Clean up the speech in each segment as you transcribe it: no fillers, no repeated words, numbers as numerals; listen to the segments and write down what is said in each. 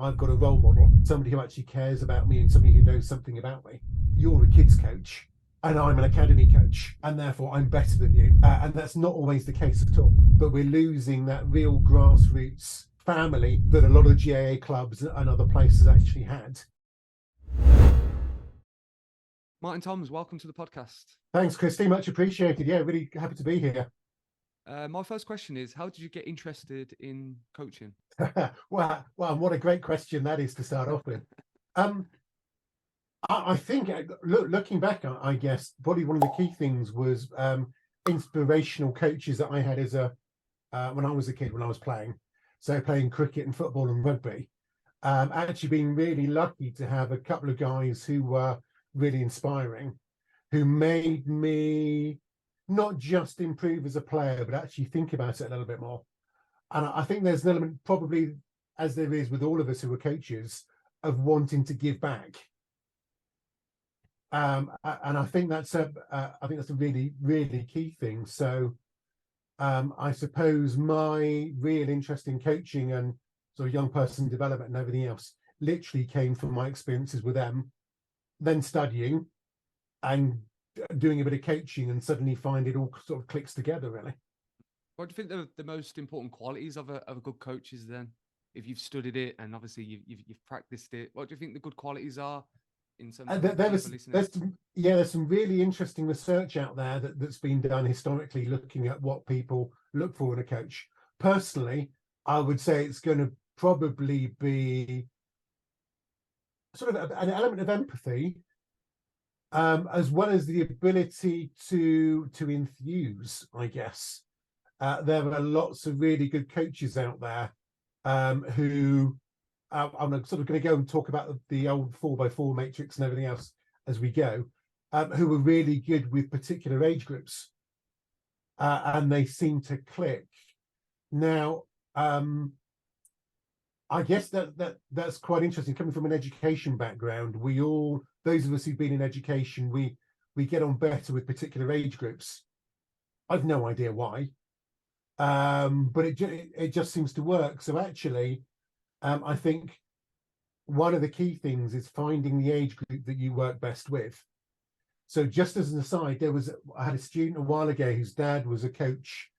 I've got a role model, somebody who actually cares about me and somebody who knows something about me. You're a kids coach and I'm an academy coach, and therefore I'm better than you. And that's not always the case at all. But we're losing that real grassroots family that a lot of GAA clubs and other places actually had. Martin Toms, welcome to the podcast. Thanks, Christie. Much appreciated. Yeah, really happy to be here. My first question is, how did you get interested in coaching? Well, what a great question that is to start off with. I think, looking back, I guess probably one of the key things was inspirational coaches that I had as when I was a kid, when I was playing. So playing cricket and football and rugby. Actually being really lucky to have a couple of guys who were really inspiring, who made me not just improve as a player, but actually think about it a little bit more. And I think there's an element, probably as there is with all of us who are coaches, of wanting to give back. And I think that's a really, really key thing. So I suppose my real interest in coaching and sort of young person development and everything else literally came from my experiences with them, then studying and doing a bit of coaching, and suddenly find it all sort of clicks together, really. What do you think the most important qualities of a good coach is then? If you've studied it and obviously you've practiced it, what do you think the good qualities are in terms of there's some really interesting research out there that's been done historically, looking at what people look for in a coach. Personally, I would say it's going to probably be sort of an element of empathy, as well as the ability to enthuse, I guess. There are lots of really good coaches out there who I'm sort of going to go and talk about the old 4x4 matrix and everything else as we go, who are really good with particular age groups, and they seem to click. Now, I guess that's quite interesting. Coming from an education background, those of us who've been in education, we get on better with particular age groups. I've no idea why, but it just seems to work. So actually, I think one of the key things is finding the age group that you work best with. So just as an aside, I had a student a while ago whose dad was a coach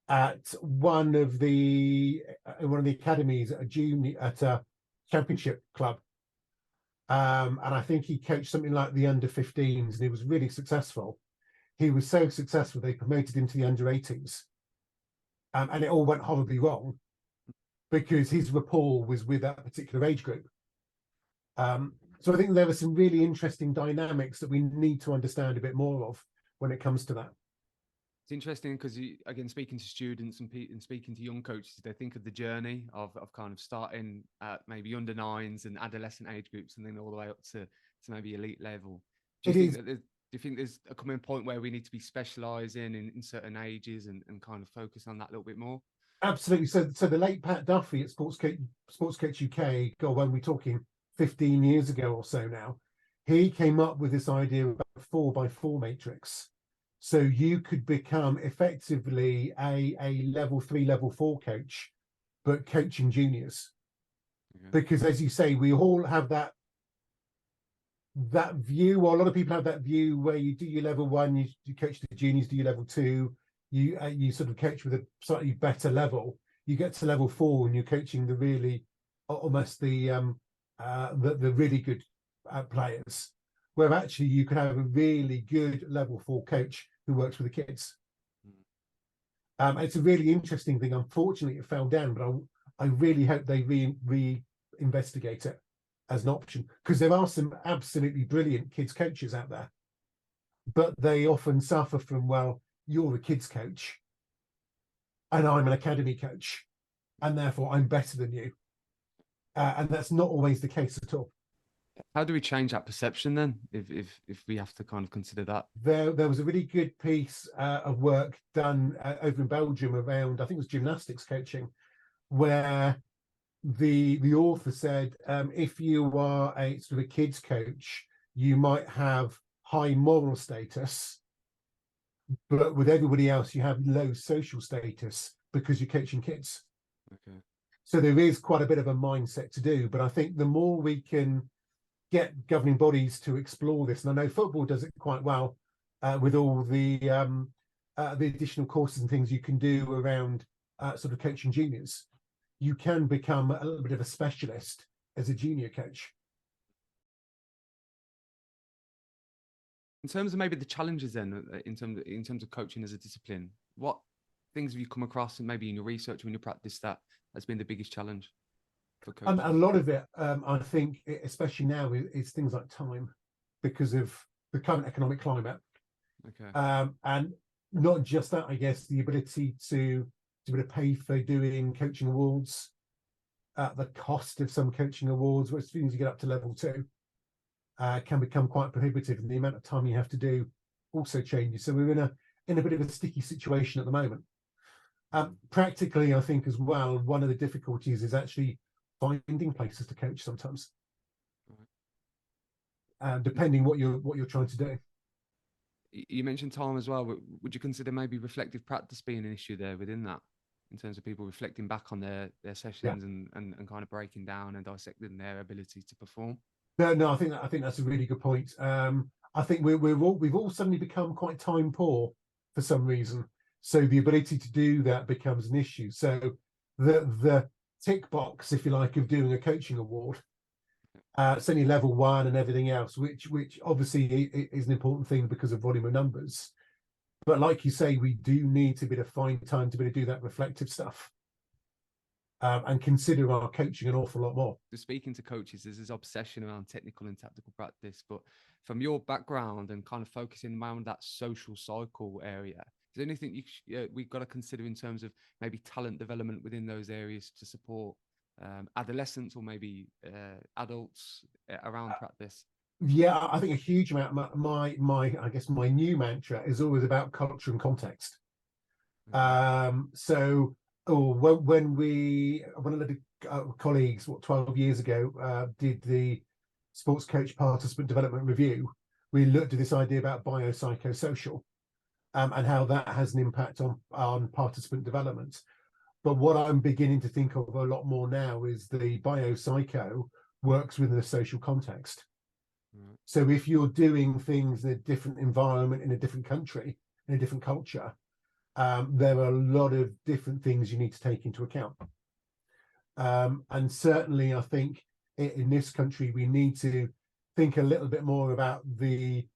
at one of the academies at a championship club, and I think he coached something like the under 15s, and he was really successful. He was so successful they promoted him to the under 18s, and it all went horribly wrong because his rapport was with that particular age group. So I think there are some really interesting dynamics that we need to understand a bit more of when it comes to that. It's interesting because, again, speaking to students and speaking to young coaches, they think of the journey of kind of starting at maybe under 9s and adolescent age groups, and then all the way up to maybe elite level. Do you think there's a coming point where we need to be specialising in certain ages and kind of focus on that a little bit more? Absolutely. So the late Pat Duffy at Sports Coach UK, God, when we're talking 15 years ago or so now, he came up with this idea of a 4x4 matrix. So you could become effectively a level 3, level 4 coach, but coaching juniors. Okay. Because as you say, we all have that view, or a lot of people have that view where you do your level 1, you coach the juniors, do your level 2, you sort of coach with a slightly better level. You get to level 4 and you're coaching the really, almost the really good players, where actually you can have a really good level 4 coach who works with the kids. It's a really interesting thing. Unfortunately, it fell down, but I really hope they re-investigate it as an option, because there are some absolutely brilliant kids coaches out there, but they often suffer from, well, you're a kids coach and I'm an academy coach, and therefore I'm better than you. And that's not always the case at all. How do we change that perception then, if we have to kind of consider that? There was a really good piece of work done over in Belgium around, I think it was gymnastics coaching, where the author said, if you are a sort of a kids coach, you might have high moral status, but with everybody else you have low social status because you're coaching kids. Okay. So there is quite a bit of a mindset to do, but I think the more we can get governing bodies to explore this, and I know football does it quite well with all the additional courses and things you can do around sort of coaching juniors, you can become a little bit of a specialist as a junior coach. In terms of maybe the challenges then, in terms of coaching as a discipline, what things have you come across, and maybe in your research or in your practice, that has been the biggest challenge for coaches? A lot of it, I think, especially now, is things like time, because of the current economic climate. Okay. And not just that, I guess, the ability to be able to pay for doing coaching awards, the cost of some coaching awards, as soon as you get up to level 2, can become quite prohibitive, and the amount of time you have to do also changes. So we're in a bit of a sticky situation at the moment. Practically, I think as well, one of the difficulties is actually finding places to coach sometimes, depending what you're trying to do. You mentioned time as well. Would you consider maybe reflective practice being an issue there within that, in terms of people reflecting back on their sessions and kind of breaking down and dissecting their ability to perform? No, I think that's a really good point. I think we've all suddenly become quite time poor for some reason, so the ability to do that becomes an issue. So the tick box, if you like, of doing a coaching award, it's only level 1 and everything else, which obviously is an important thing because of volume of numbers. But like you say, we do need to be able to find time to be able to do that reflective stuff. And consider our coaching an awful lot more. Speaking to coaches, there's this obsession around technical and tactical practice, but from your background and kind of focusing around that social cycle area, is there anything we've got to consider in terms of maybe talent development within those areas to support adolescents or maybe adults around practice? Yeah, I think a huge amount. My I guess my new mantra is always about culture and context. So when one of the colleagues, 12 years ago, did the sports coach participant development review, we looked at this idea about biopsychosocial and how that has an impact on participant development. But what I'm beginning to think of a lot more now is the biopsycho works within a social context. So if you're doing things in a different environment, in a different country, in a different culture, there are a lot of different things you need to take into account. And certainly, I think in this country, we need to think a little bit more about the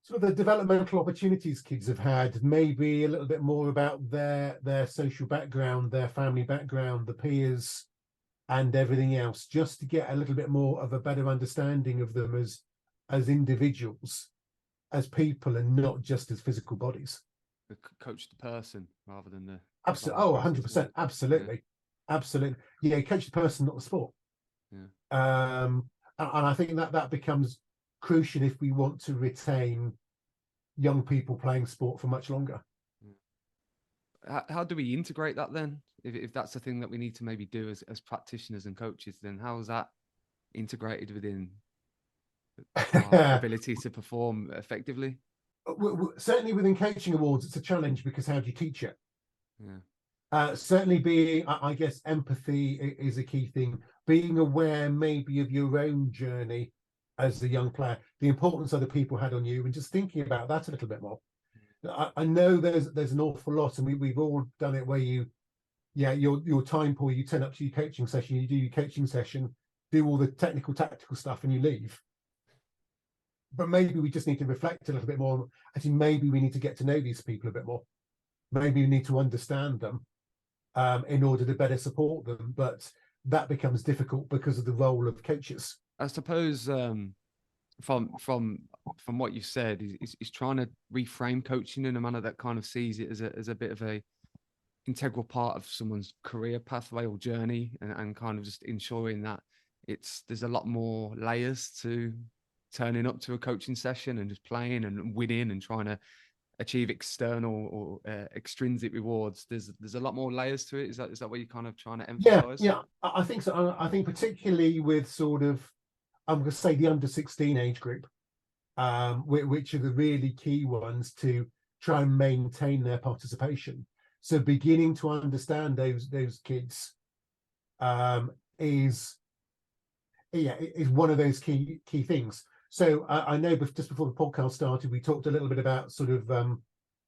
sort of the developmental opportunities kids have had, maybe a little bit more about their social background, their family background, the peers, and everything else, just to get a little bit more of a better understanding of them as individuals, as people, and not just as physical bodies. Coach the person rather than the absolutely. 100%. Absolutely. Yeah, coach the person, not the sport. And I think that becomes crucial if we want to retain young people playing sport for much longer. How do we integrate that then? If that's the thing that we need to maybe do as practitioners and coaches, then how is that integrated within our ability to perform effectively? Certainly within coaching awards, it's a challenge, because how do you teach it? Certainly being, I guess, empathy is a key thing. Being aware maybe of your own journey as a young player, the importance other people had on you, and just thinking about that a little bit more. I know there's an awful lot, and we've all done it, where you're time poor, you turn up to your coaching session, you do your coaching session, do all the technical, tactical stuff, and you leave. But maybe we just need to reflect a little bit more. Actually, maybe we need to get to know these people a bit more. Maybe we need to understand them in order to better support them. But that becomes difficult because of the role of coaches. I suppose from what you've said, is trying to reframe coaching in a manner that kind of sees it as a bit of a integral part of someone's career pathway or journey, and kind of just ensuring that there's a lot more layers to turning up to a coaching session and just playing and winning and trying to achieve external or extrinsic rewards. There's a lot more layers to it. Is that what you're kind of trying to emphasize? Yeah, I think so. I think particularly with sort of, I'm going to say, the under 16 age group, which are the really key ones to try and maintain their participation. So beginning to understand those kids is one of those key things. So I know just before the podcast started, we talked a little bit about sort of the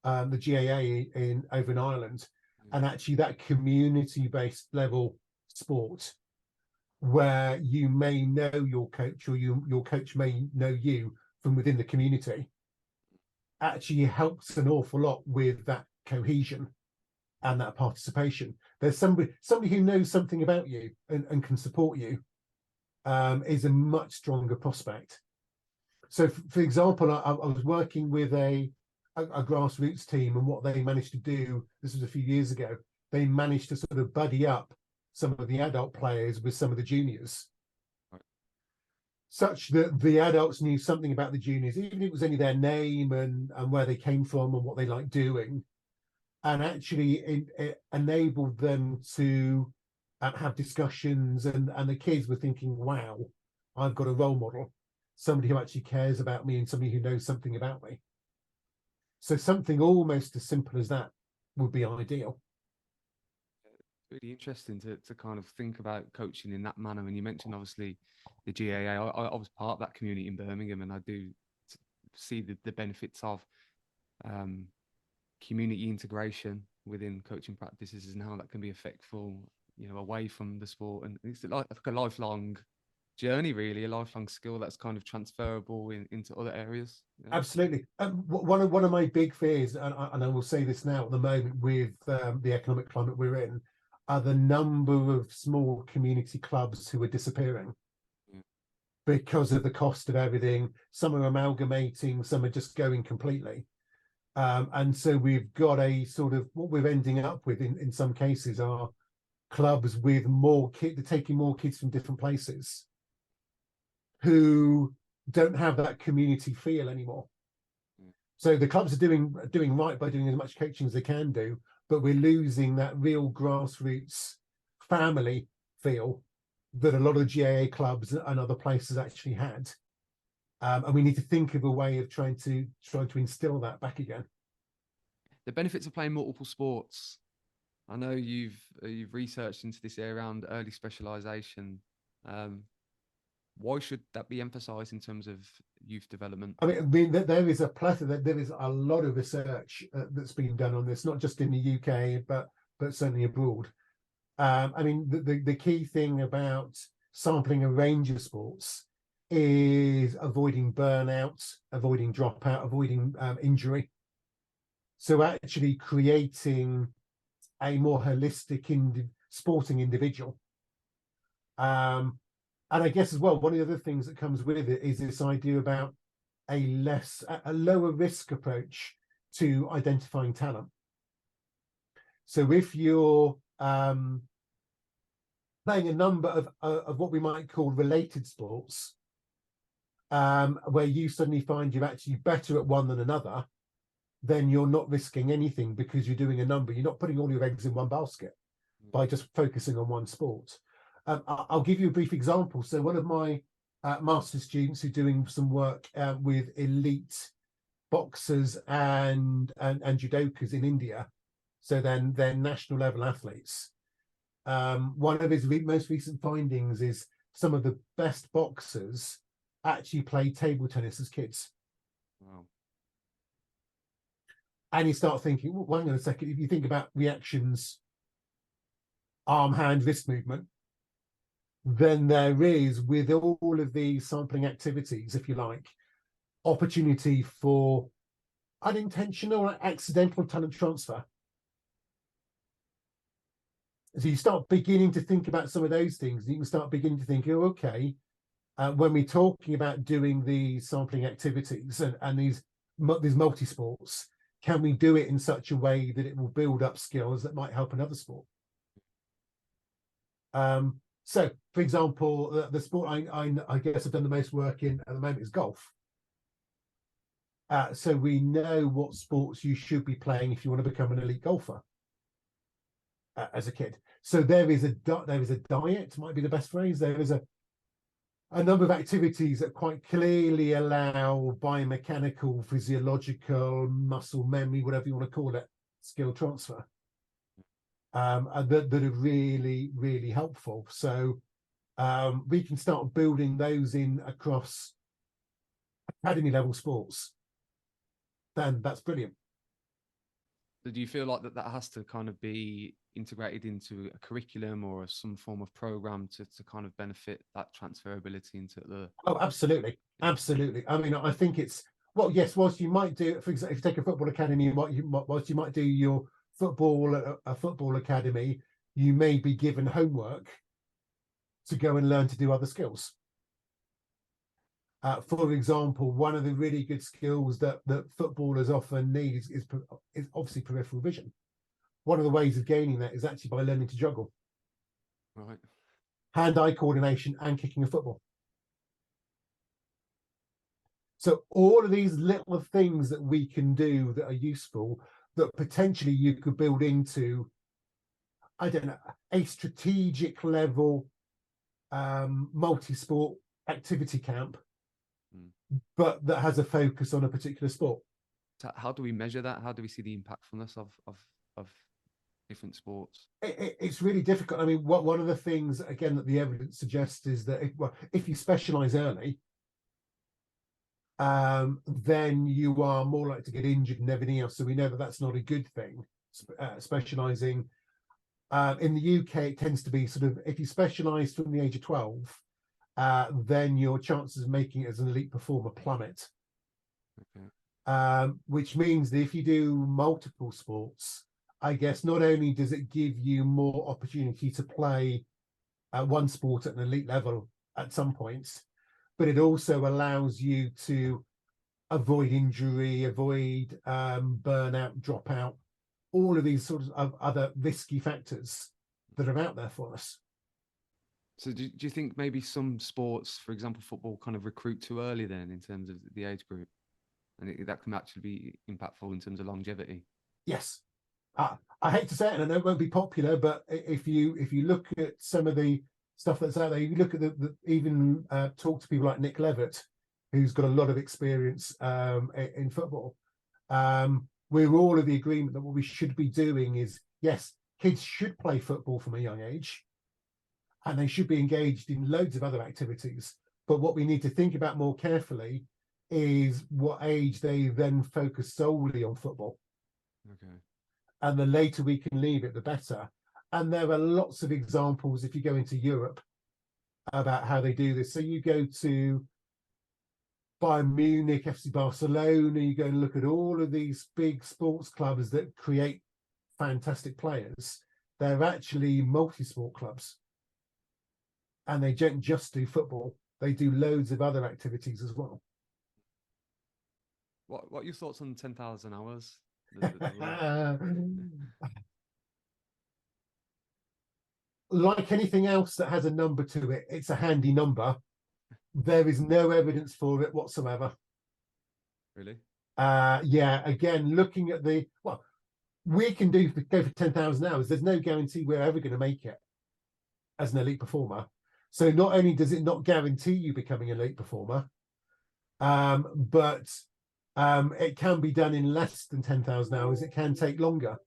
GAA over in Ireland, and actually that community-based level sport, where you may know your coach, or your coach may know you from within the community, actually helps an awful lot with that cohesion and that participation. There's somebody who knows something about you and can support you, is a much stronger prospect. So, for example, I was working with a grassroots team, and what they managed to do, this was a few years ago, they managed to sort of buddy up some of the adult players with some of the juniors, such that the adults knew something about the juniors, even if it was only their name and where they came from and what they liked doing, and actually it enabled them to have discussions, and the kids were thinking, wow, I've got a role model, somebody who actually cares about me and somebody who knows something about me. So something almost as simple as that would be ideal. Really interesting to kind of think about coaching in that manner. And you mentioned obviously the GAA. I was part of that community in Birmingham, and I do see the benefits of community integration within coaching practices and how that can be effectful, you know, away from the sport. And it's like a lifelong journey, really, a lifelong skill that's kind of transferable into other areas. You know? Absolutely. One of my big fears, and I will say this now at the moment with the economic climate we're in, are the number of small community clubs who are disappearing because of the cost of everything. Some are amalgamating, some are just going completely. And so we've got a sort of, what we're ending up with in some cases are clubs with more kids, taking more kids from different places who don't have that community feel anymore. So the clubs are doing right by doing as much coaching as they can do, but we're losing that real grassroots family feel that a lot of GAA clubs and other places actually had. And we need to think of a way of trying to instill that back again. The benefits of playing multiple sports. I know you've researched into this area around early specialisation. Why should that be emphasised in terms of youth development? I mean, there is a plethora. There is a lot of research that's been done on this, not just in the UK, but certainly abroad. I mean, the key thing about sampling a range of sports is avoiding burnout, avoiding dropout, avoiding injury. So actually creating a more holistic sporting individual. And I guess as well, one of the other things that comes with it is this idea about a lower risk approach to identifying talent. So if you're playing a number of what we might call related sports, where you suddenly find you're actually better at one than another, then you're not risking anything because you're doing a number. You're not putting all your eggs in one basket by just focusing on one sport. I'll give you a brief example. So one of my master's students who's doing some work with elite boxers and judokas in India, so then they're national level athletes. One of his most recent findings is some of the best boxers actually played table tennis as kids. Wow. And you start thinking, well, hang on a second, if you think about reactions, arm, hand, wrist movement, then there is, with all of these sampling activities, if you like, opportunity for unintentional or accidental talent transfer. So you start beginning to think about some of those things. You can start beginning to think, oh, okay, when we're talking about doing these sampling activities and these multi-sports, can we do it in such a way that it will build up skills that might help another sport? So, for example, the sport I guess I've done the most work in at the moment is golf. So we know what sports you should be playing if you want to become an elite golfer as a kid. So there is a diet, might be the best phrase. There is a number of activities that quite clearly allow biomechanical, physiological, muscle memory, whatever you want to call it, skill transfer. that are really, really helpful. So we can start building those in across academy level sports. Then that's brilliant. So do you feel like that has to kind of be integrated into a curriculum or some form of program to kind of benefit that transferability into the... Oh, absolutely. Absolutely. I mean, I think it's, well, yes, whilst you might do, for example, if you take a football academy, whilst you might do your a football academy, you may be given homework to go and learn to do other skills. For example, one of the really good skills that footballers often need is obviously peripheral vision. One of the ways of gaining that is actually by learning to juggle. Right. Hand-eye coordination and kicking a football. So all of these little things that we can do that are useful, that potentially you could build into, I don't know, a strategic level multi-sport activity camp, but that has a focus on a particular sport. So how do we measure that? How do we see the impactfulness of different sports? It's really difficult. I mean, one of the things, again, that the evidence suggests is that if you specialize early, then you are more likely to get injured than everything else. So we know that that's not a good thing. Specializing in the UK, it tends to be sort of, if you specialize from the age of 12, then your chances of making it as an elite performer plummet. Okay. Which means that if you do multiple sports, I guess not only does it give you more opportunity to play one sport at an elite level at some points, but it also allows you to avoid injury, avoid burnout, dropout, all of these sorts of other risky factors that are out there for us. So do you think maybe some sports, for example, football, kind of recruit too early then in terms of the age group? And that can actually be impactful in terms of longevity? Yes. I hate to say it, and I know it won't be popular, but if you look at some of the stuff that's out there, you look at even talk to people like Nick Levitt, who's got a lot of experience in football. We're all of the agreement that what we should be doing is, yes, kids should play football from a young age, and they should be engaged in loads of other activities. But what we need to think about more carefully is what age they then focus solely on football. Okay. And the later we can leave it, the better. And there are lots of examples if you go into Europe about how they do this. So you go to Bayern Munich, FC Barcelona, you go and look at all of these big sports clubs that create fantastic players. They're actually multi-sport clubs. And they don't just do football, they do loads of other activities as well. What are your thoughts on 10,000 hours? Like anything else that has a number to it, it's a handy number. There is no evidence for it whatsoever. Really? Yeah, again, looking at we can go for 10,000 hours. There's no guarantee we're ever going to make it as an elite performer. So not only does it not guarantee you becoming an elite performer, but it can be done in less than 10,000 hours. It can take longer.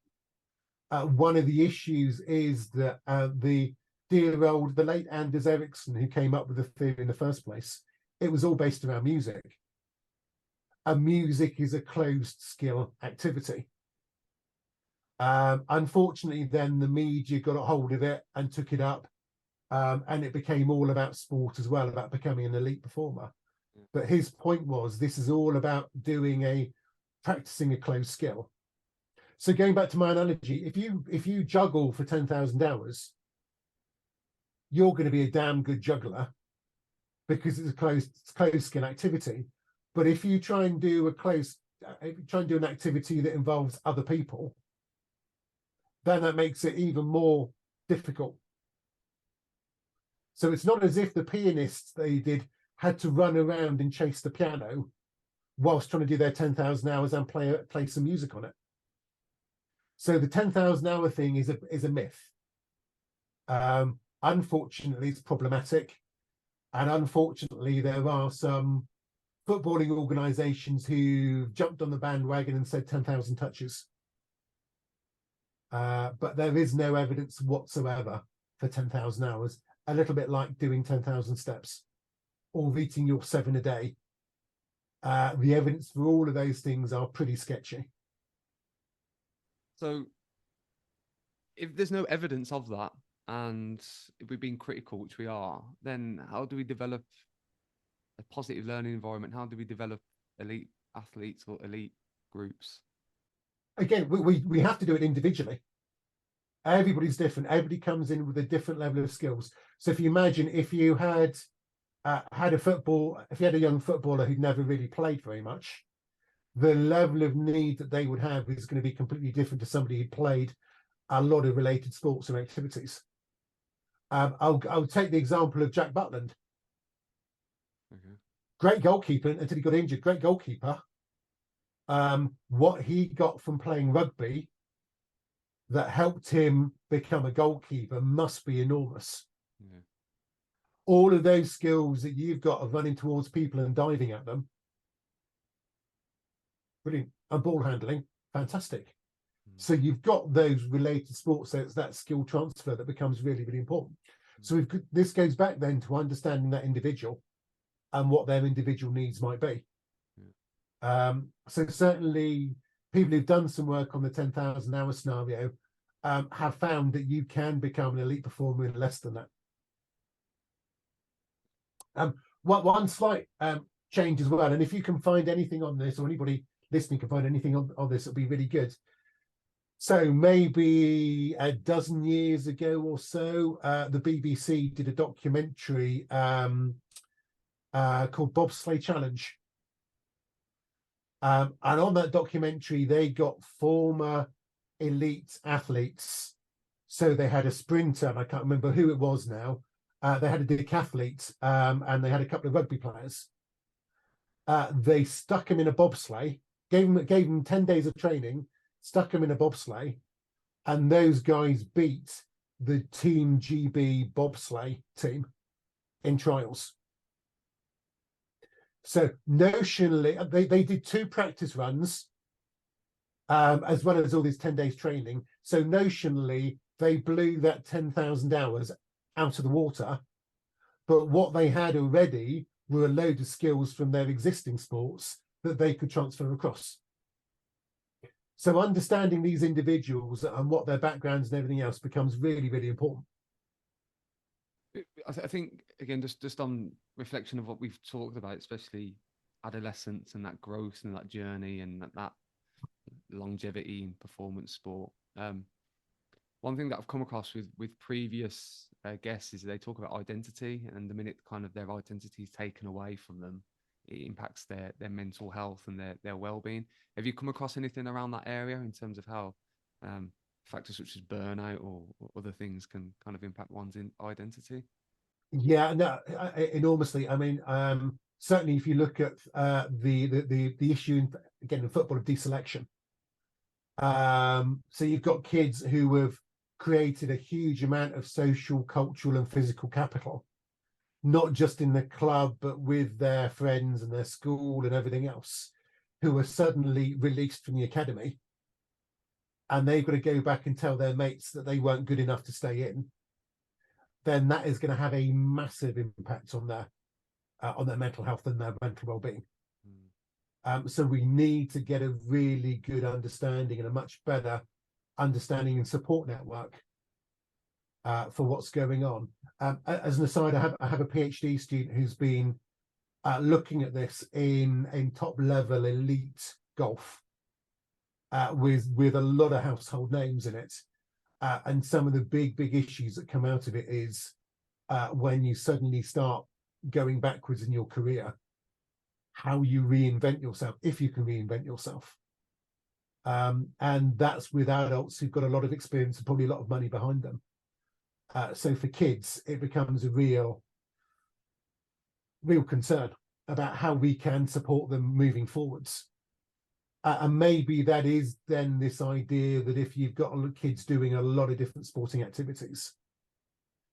One of the issues is that the late Anders Ericsson, who came up with the theory in the first place, it was all based around music. And music is a closed skill activity. Unfortunately, then the media got a hold of it and took it up, and it became all about sport as well, about becoming an elite performer. But his point was, this is all about practicing a closed skill. So going back to my analogy, if you juggle for 10,000 hours, you're going to be a damn good juggler because it's a closed skill activity. But if you try and do an activity that involves other people, then that makes it even more difficult. So it's not as if the pianists had to run around and chase the piano whilst trying to do their 10,000 hours and play some music on it. So the 10,000 hour thing is a myth. Unfortunately, it's problematic. And unfortunately, there are some footballing organisations who jumped on the bandwagon and said 10,000 touches. but there is no evidence whatsoever for 10,000 hours. A little bit like doing 10,000 steps or eating your 7 a day. The evidence for all of those things are pretty sketchy. So if there's no evidence of that, and if we're being critical, which we are, then how do we develop a positive learning environment? How do we develop elite athletes or elite groups? Again, we have to do it individually. Everybody's different. Everybody comes in with a different level of skills. So if you imagine if you had if you had a young footballer who'd never really played very much, the level of need that they would have is going to be completely different to somebody who played a lot of related sports and activities. I'll take the example of Jack Butland. Okay. Great goalkeeper until he got injured. Great goalkeeper. What he got from playing rugby that helped him become a goalkeeper must be enormous. Yeah. All of those skills that you've got of running towards people and diving at them, brilliant. And ball handling, fantastic. So you've got those related sports, so it's that skill transfer that becomes really, really important. So this goes back then to understanding that individual and what their individual needs might be. So certainly people who've done some work on the 10,000 hour scenario have found that you can become an elite performer in less than that. One slight change as well, and if you can find anything on this, or anybody listening can find anything on this, it'll be really good. So maybe a dozen years ago or so, the BBC did a documentary called Bobsleigh Challenge. And on that documentary, they got former elite athletes. So they had a sprinter, and I can't remember who it was now. They had a decathlete, and they had a couple of rugby players. They stuck him in a bobsleigh, gave him 10 days of training, stuck him in a bobsleigh, and those guys beat the Team GB bobsleigh team in trials. So notionally, they did 2 practice runs, as well as all this 10 days training. So notionally, they blew that 10,000 hours out of the water. But what they had already were a load of skills from their existing sports that they could transfer across. So understanding these individuals and what their backgrounds and everything else becomes really, really important. I think, again, just on reflection of what we've talked about, especially adolescence and that growth and that journey and that longevity in performance sport. One thing that I've come across with previous guests is they talk about identity, and the minute kind of their identity is taken away from them, it impacts their mental health and their well-being. Have you come across anything around that area in terms of how factors such as burnout or other things can kind of impact one's identity? Yeah, no, enormously. I mean, certainly if you look at the issue in football of deselection. So you've got kids who have created a huge amount of social, cultural, and physical capital, not just in the club, but with their friends and their school and everything else, who are suddenly released from the academy, and they've got to go back and tell their mates that they weren't good enough to stay in. Then that is going to have a massive impact on their mental health and their mental well-being. So we need to get a really good understanding and a much better understanding and support network for what's going on. As an aside, I have a PhD student who's been looking at this in top-level elite golf with a lot of household names in it. And some of the big issues that come out of it is when you suddenly start going backwards in your career, how you reinvent yourself, if you can reinvent yourself. And that's with adults who've got a lot of experience and probably a lot of money behind them. So for kids, it becomes a real concern about how we can support them moving forwards. And maybe that is then this idea that if you've got kids doing a lot of different sporting activities,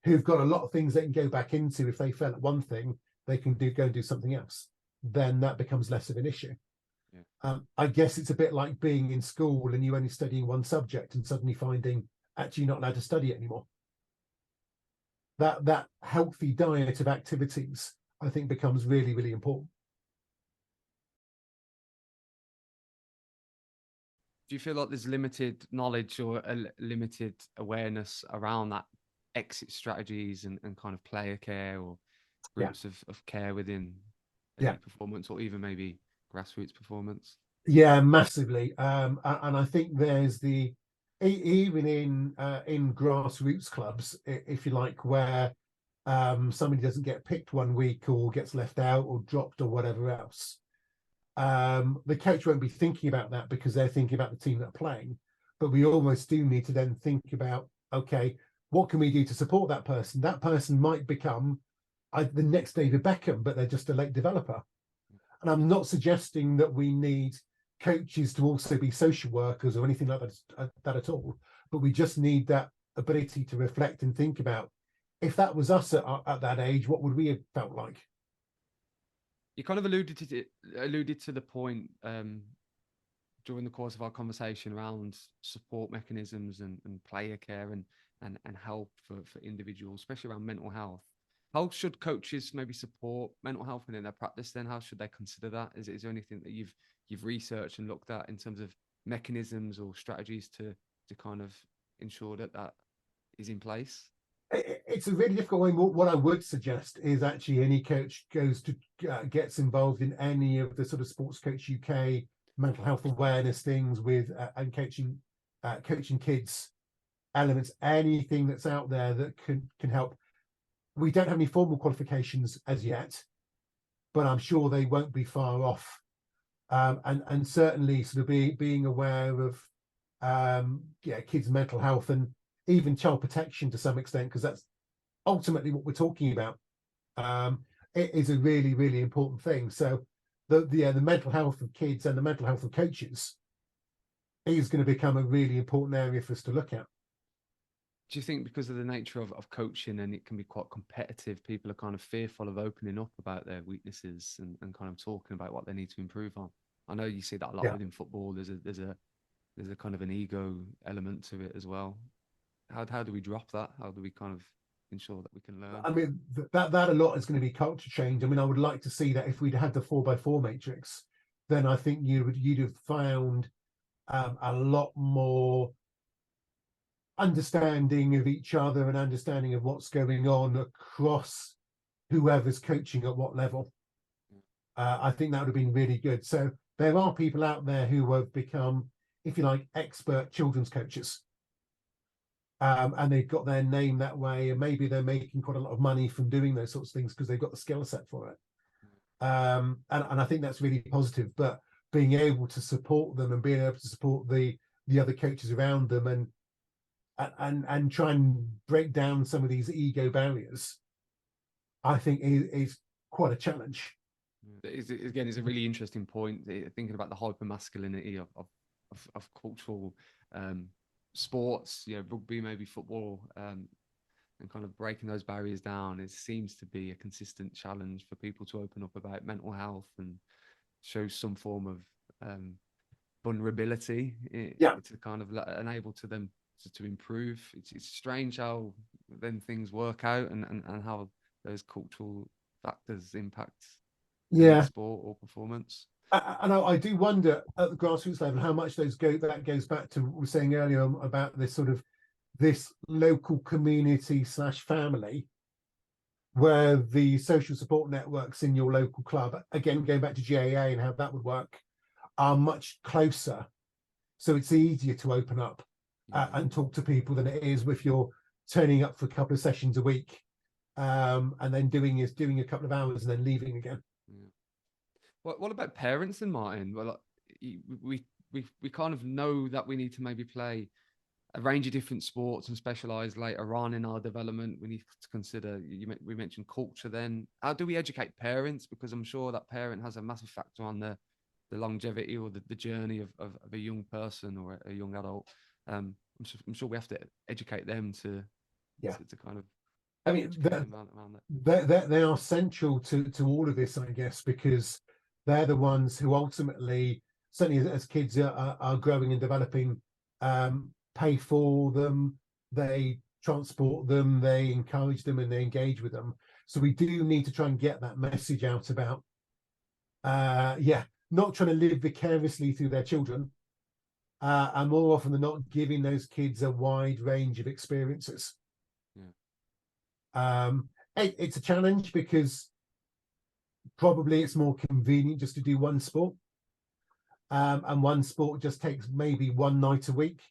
who've got a lot of things they can go back into, if they fail at one thing, they can go and do something else, then that becomes less of an issue. I guess it's a bit like being in school and you only studying one subject and suddenly finding actually you're not allowed to study it anymore. That healthy diet of activities, I think, becomes really, really important. Do you feel like there's limited knowledge or a limited awareness around that exit strategies and kind of player care or Yeah, groups of care within yeah, elite performance or even maybe grassroots performance? yeah, massively. And I think there's even in grassroots clubs, if you like, where somebody doesn't get picked one week or gets left out or dropped or whatever else, the coach won't be thinking about that because they're thinking about the team that are playing. But we almost do need to then think about, okay, what can we do to support that person? That person might become the next David Beckham, but they're just a late developer. And I'm not suggesting that we need coaches to also be social workers or anything like that at all. But we just need that ability to reflect and think about, if that was us at that age, what would we have felt like? You kind of alluded to the point during the course of our conversation around support mechanisms and player care and help for individuals, especially around mental health. How should coaches maybe support mental health within their practice then? How should they consider that? Is there anything that you've researched and looked at in terms of mechanisms or strategies to kind of ensure that that is in place? It's a really difficult one. What I would suggest is actually any coach gets involved in any of the sort of Sports Coach UK mental health awareness things with and coaching kids elements, anything that's out there that can help. We don't have any formal qualifications as yet, but I'm sure they won't be far off. And certainly sort of being aware of kids' mental health and even child protection to some extent, because that's ultimately what we're talking about. It is a really, really important thing. So the mental health of kids and the mental health of coaches is going to become a really important area for us to look at. Do you think because of the nature of coaching and it can be quite competitive, people are kind of fearful of opening up about their weaknesses and kind of talking about what they need to improve on? I know you see that a lot Yeah. within football. There's a kind of an ego element to it as well. How do we drop that? How do we kind of ensure that we can learn? I mean, that a lot is going to be culture change. I mean, I would like to see that if we'd had the 4x4 matrix, then I think you'd have found a lot more understanding of each other and understanding of what's going on across whoever's coaching at what level. I think that would have been really good. So there are people out there who have become, if you like, expert children's coaches. And they've got their name that way, and maybe they're making quite a lot of money from doing those sorts of things because they've got the skill set for it. And I think that's really positive. But being able to support them and being able to support the other coaches around them and try and break down some of these ego barriers, I think is quite a challenge. Again, it's a really interesting point. Thinking about the hyper masculinity of cultural sports, rugby, maybe football, and kind of breaking those barriers down. It seems to be a consistent challenge for people to open up about mental health and show some form of vulnerability to kind of enable to them to improve. It's strange how then things work out and how those cultural factors impact elite sport or performance. And I do wonder at the grassroots level how much that goes back to what we were saying earlier about this sort of this local community / family, where the social support networks in your local club, again going back to GAA and how that would work, are much closer. So it's easier to open up and talk to people than it is if you're turning up for a couple of sessions a week and then doing a couple of hours and then leaving again. What about parents then, Martin? Well, we kind of know that we need to maybe play a range of different sports and specialize later on in our development. We need to consider, we mentioned culture then. How do we educate parents? Because I'm sure that parent has a massive factor on the longevity or the journey of a young person or a young adult. I'm sure we have to educate them to kind of. I mean, they are central to all of this, I guess, because they're the ones who ultimately, certainly as kids are growing and developing, pay for them, they transport them, they encourage them, and they engage with them. So we do need to try and get that message out about, not trying to live vicariously through their children, and more often than not, giving those kids a wide range of experiences. It's a challenge because probably it's more convenient just to do one sport, and one sport just takes maybe one night a week,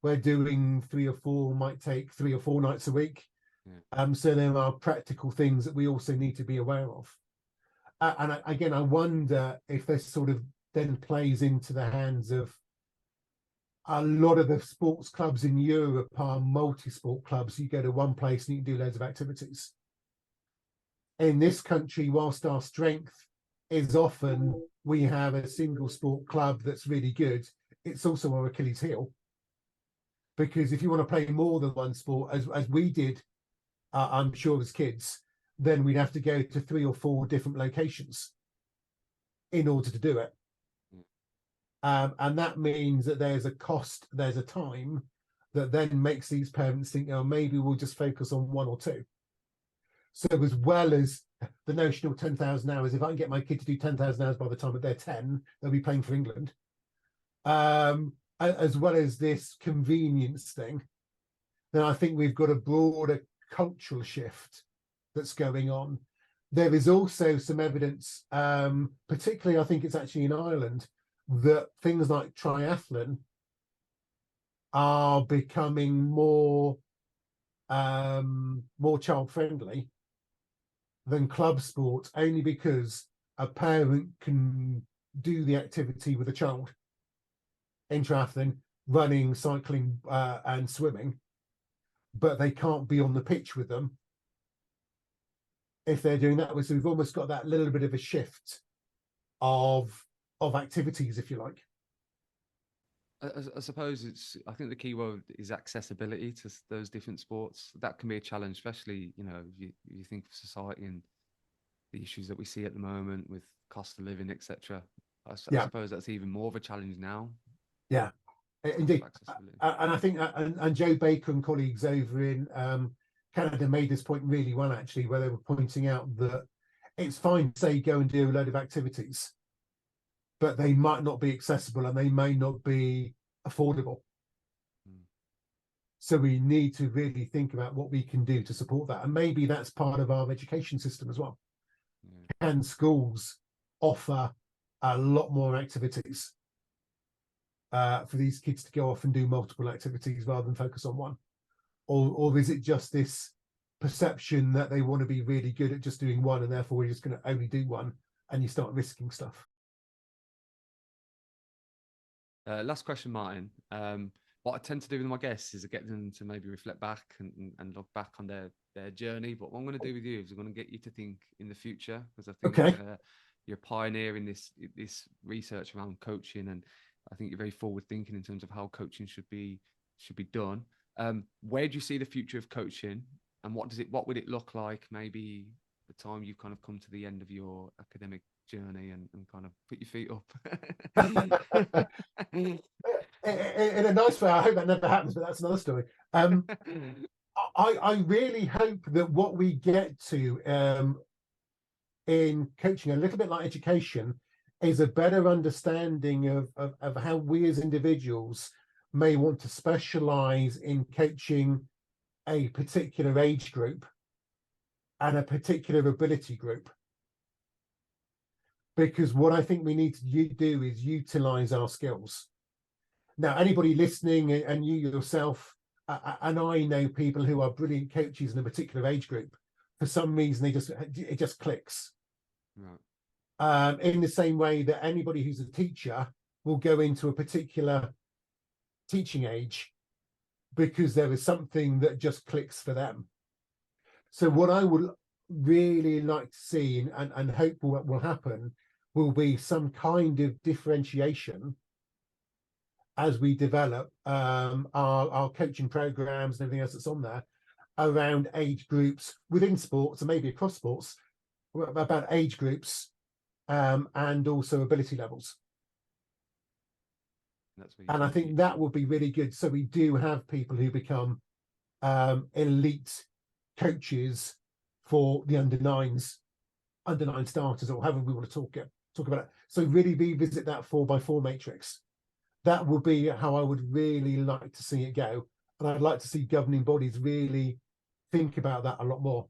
where doing 3 or 4 might take 3 or 4 nights a week. So there are practical things that we also need to be aware of. And again, I wonder if this sort of then plays into the hands of a lot of the sports clubs in Europe are multi-sport clubs. You go to one place and you can do loads of activities. In this country, whilst our strength is often we have a single sport club that's really good, it's also our Achilles heel. Because if you want to play more than one sport, as we did, I'm sure as kids, then we'd have to go to 3 or 4 different locations in order to do it. And that means that there's a cost, there's a time that then makes these parents think, oh, maybe we'll just focus on 1 or 2. So as well as the notional 10,000 hours, if I can get my kid to do 10,000 hours by the time that they're 10, they'll be playing for England. As well as this convenience thing, then I think we've got a broader cultural shift that's going on. There is also some evidence, particularly I think it's actually in Ireland, that things like triathlon are becoming more child friendly than club sport, only because a parent can do the activity with a child in triathlon, running, cycling, and swimming, but they can't be on the pitch with them if they're doing that. So we've almost got that little bit of a shift of activities, if you like. I suppose I think the key word is accessibility to those different sports. That can be a challenge, especially, you think of society and the issues that we see at the moment with cost of living, etc. I suppose that's even more of a challenge now. Yeah, indeed. And I think, and Joe Baker and colleagues over in Canada made this point really well, actually, where they were pointing out that it's fine to say go and do a load of activities, but they might not be accessible and they may not be affordable. So we need to really think about what we can do to support that. And maybe that's part of our education system as well. Can schools offer a lot more activities for these kids to go off and do multiple activities rather than focus on one? Or is it just this perception that they want to be really good at just doing one, and therefore we're just going to only do one, and you start risking stuff? Last question, Martin. What I tend to do with my guests is get them to maybe reflect back and look back on their journey. But what I'm going to do with you is I'm going to get you to think in the future, because I think you're pioneering this research around coaching, and I think you're very forward thinking in terms of how coaching should be done. Where do you see the future of coaching, and what would it look like maybe the time you've kind of come to the end of your academic journey and kind of put your feet up? In a nice way. I hope that never happens, but that's another story. I really hope that what we get to in coaching, a little bit like education, is a better understanding of how we as individuals may want to specialize in coaching a particular age group and a particular ability group. Because what I think we need to do is utilize our skills. Now, anybody listening, and you yourself, and I know people who are brilliant coaches in a particular age group. For some reason, it just clicks. Right. In the same way that anybody who's a teacher will go into a particular teaching age because there is something that just clicks for them. So what I would really like to see and hope will happen will be some kind of differentiation as we develop our coaching programs and everything else that's on there around age groups within sports and maybe across sports, about age groups and also ability levels. And I think that would be really good. So we do have people who become elite coaches for the under nine starters, or however we want to talk about it. So really revisit that 4x4 matrix. That would be how I would really like to see it go. And I'd like to see governing bodies really think about that a lot more.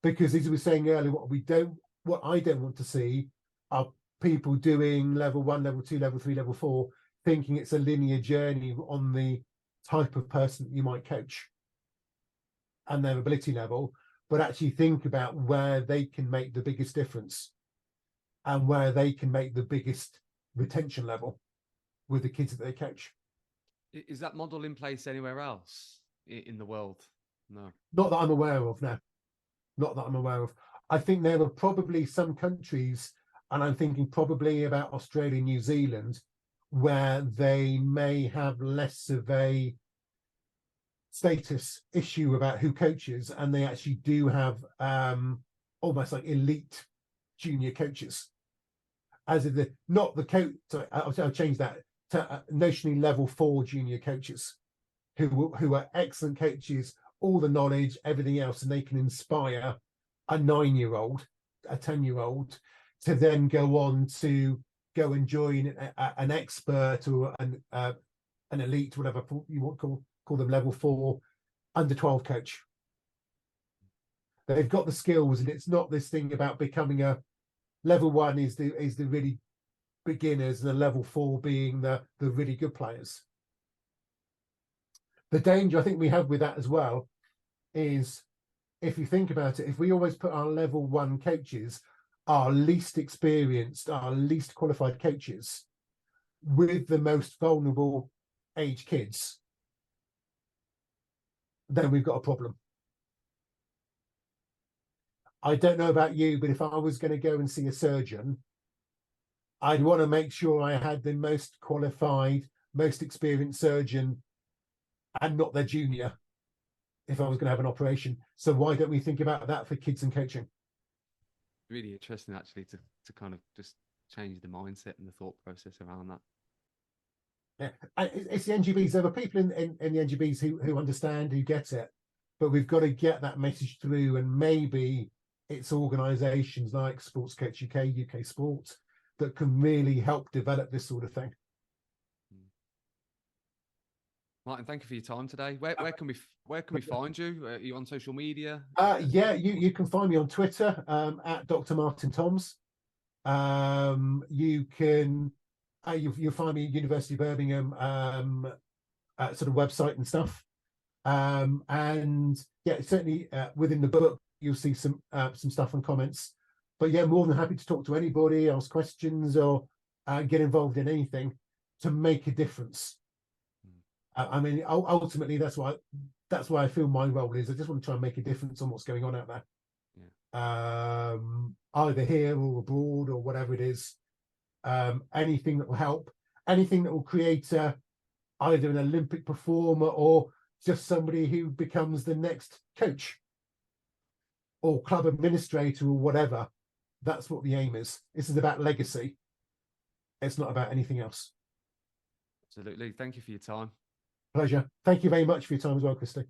Because as we were saying earlier, what I don't want to see are people doing level 1, level 2, level 3, level 4, thinking it's a linear journey on the type of person that you might coach and their ability level, but actually think about where they can make the biggest difference and where they can make the biggest retention level with the kids that they coach. Is that model in place anywhere else in the world? No. Not that I'm aware of, no. Not that I'm aware of. I think there are probably some countries, and I'm thinking probably about Australia, New Zealand, where they may have less of a status issue about who coaches, and they actually do have almost like elite junior coaches. As in not the coach, sorry, I'll change that to notionally level 4 junior coaches who are excellent coaches, all the knowledge, everything else, and they can inspire a 9-year-old, a 10-year-old to then go on to go and join an expert or an elite, whatever you want to call them, level 4 under 12 coach. They've got the skills, and it's not this thing about becoming a level 1 is the really beginners, and the level 4 being the really good players. The danger I think we have with that as well is, if you think about it, if we always put our level 1 coaches, our least experienced, our least qualified coaches, with the most vulnerable age kids, then we've got a problem. I don't know about you, but if I was going to go and see a surgeon, I'd want to make sure I had the most qualified, most experienced surgeon and not their junior if I was going to have an operation. So why don't we think about that for kids and coaching? Really interesting, actually, to kind of just change the mindset and the thought process around that. Yeah, it's the NGBs. There are people in the NGBs who understand, who get it, but we've got to get that message through, and maybe it's organisations like Sports Coach UK, UK Sport, that can really help develop this sort of thing. Martin, thank you for your time today. Where can we find you? Are you on social media? Yeah, you can find me on Twitter at Dr. Martin Toms. You can you'll find me at University of Birmingham sort of website and stuff. And yeah, certainly within the book you'll see some stuff and comments. But yeah, more than happy to talk to anybody, ask questions, or get involved in anything to make a difference. I mean, ultimately, that's why I feel my role is. I just want to try and make a difference on what's going on out there, either here or abroad or whatever it is. Anything that will help, anything that will create either an Olympic performer or just somebody who becomes the next coach or club administrator or whatever. That's what the aim is. This is about legacy. It's not about anything else. Absolutely. Thank you for your time. Pleasure. Thank you very much for your time as well, Christie.